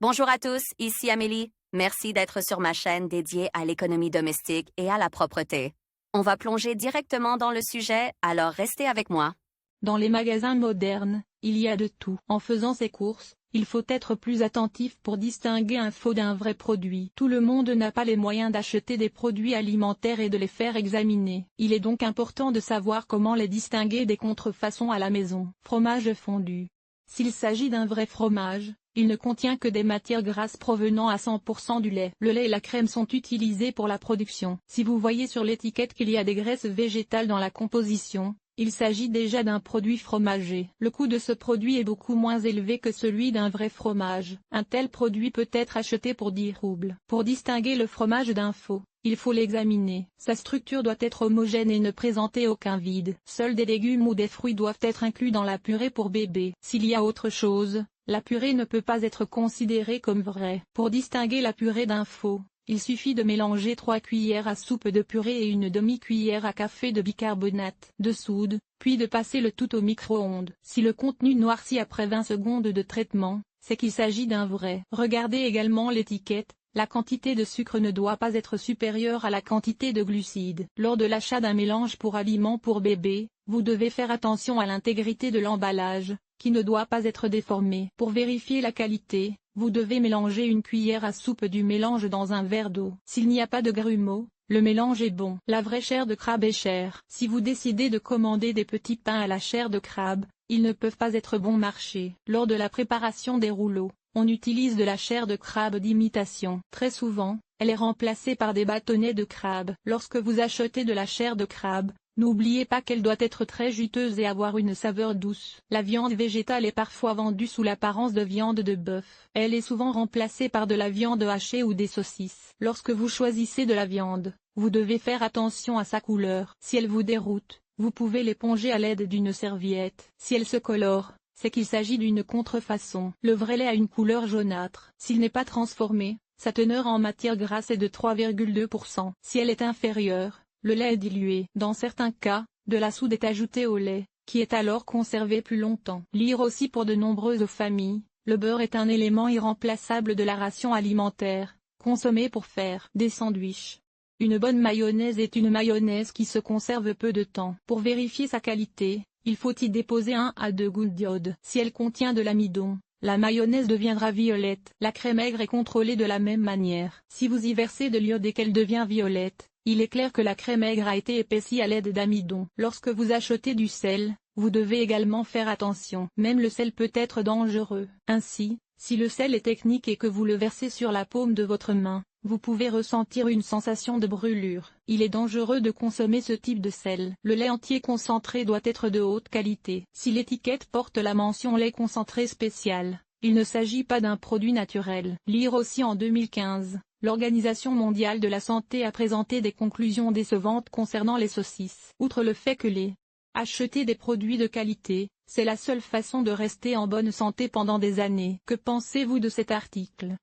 Bonjour à tous, ici Amélie. Merci d'être sur ma chaîne dédiée à l'économie domestique et à la propreté. On va plonger directement dans le sujet, alors restez avec moi. Dans les magasins modernes, il y a de tout. En faisant ses courses, il faut être plus attentif pour distinguer un faux d'un vrai produit. Tout le monde n'a pas les moyens d'acheter des produits alimentaires et de les faire examiner. Il est donc important de savoir comment les distinguer des contrefaçons à la maison. Fromage fondu. S'il s'agit d'un vrai fromage, il ne contient que des matières grasses provenant à 100% du lait. Le lait et la crème sont utilisés pour la production. Si vous voyez sur l'étiquette qu'il y a des graisses végétales dans la composition, il s'agit déjà d'un produit fromager. Le coût de ce produit est beaucoup moins élevé que celui d'un vrai fromage. Un tel produit peut être acheté pour 10 roubles. Pour distinguer le fromage d'un faux, il faut l'examiner. Sa structure doit être homogène et ne présenter aucun vide. Seuls des légumes ou des fruits doivent être inclus dans la purée pour bébé. S'il y a autre chose, la purée ne peut pas être considérée comme vraie. Pour distinguer la purée d'un faux, il suffit de mélanger 3 cuillères à soupe de purée et une demi-cuillère à café de bicarbonate de soude, puis de passer le tout au micro-ondes. Si le contenu noircit après 20 secondes de traitement, c'est qu'il s'agit d'un vrai. Regardez également l'étiquette. La quantité de sucre ne doit pas être supérieure à la quantité de glucides. Lors de l'achat d'un mélange pour aliments pour bébé, vous devez faire attention à l'intégrité de l'emballage, qui ne doit pas être déformé. Pour vérifier la qualité, vous devez mélanger une cuillère à soupe du mélange dans un verre d'eau. S'il n'y a pas de grumeaux, le mélange est bon. La vraie chair de crabe est chère. Si vous décidez de commander des petits pains à la chair de crabe, ils ne peuvent pas être bon marché. Lors de la préparation des rouleaux, on utilise de la chair de crabe d'imitation. Très souvent, elle est remplacée par des bâtonnets de crabe. Lorsque vous achetez de la chair de crabe, n'oubliez pas qu'elle doit être très juteuse et avoir une saveur douce. La viande végétale est parfois vendue sous l'apparence de viande de bœuf. Elle est souvent remplacée par de la viande hachée ou des saucisses. Lorsque vous choisissez de la viande, vous devez faire attention à sa couleur. Si elle vous déroute, vous pouvez l'éponger à l'aide d'une serviette. Si elle se colore, c'est qu'il s'agit d'une contrefaçon. Le vrai lait a une couleur jaunâtre. S'il n'est pas transformé, sa teneur en matière grasse est de 3,2%. Si elle est inférieure, le lait est dilué. Dans certains cas, de la soude est ajoutée au lait, qui est alors conservé plus longtemps. Lire aussi pour de nombreuses familles, le beurre est un élément irremplaçable de la ration alimentaire, consommé pour faire des sandwichs. Une bonne mayonnaise est une mayonnaise qui se conserve peu de temps. Pour vérifier sa qualité, il faut y déposer 1 à 2 gouttes d'iode. Si elle contient de l'amidon, la mayonnaise deviendra violette. La crème aigre est contrôlée de la même manière. Si vous y versez de l'iode et qu'elle devient violette, il est clair que la crème aigre a été épaissie à l'aide d'amidon. Lorsque vous achetez du sel, vous devez également faire attention. Même le sel peut être dangereux. Ainsi, si le sel est technique et que vous le versez sur la paume de votre main, vous pouvez ressentir une sensation de brûlure. Il est dangereux de consommer ce type de sel. Le lait entier concentré doit être de haute qualité. Si l'étiquette porte la mention lait concentré spécial, il ne s'agit pas d'un produit naturel. Lire aussi en 2015, l'Organisation mondiale de la santé a présenté des conclusions décevantes concernant les saucisses. Outre le fait que acheter des produits de qualité, c'est la seule façon de rester en bonne santé pendant des années. Que pensez-vous de cet article?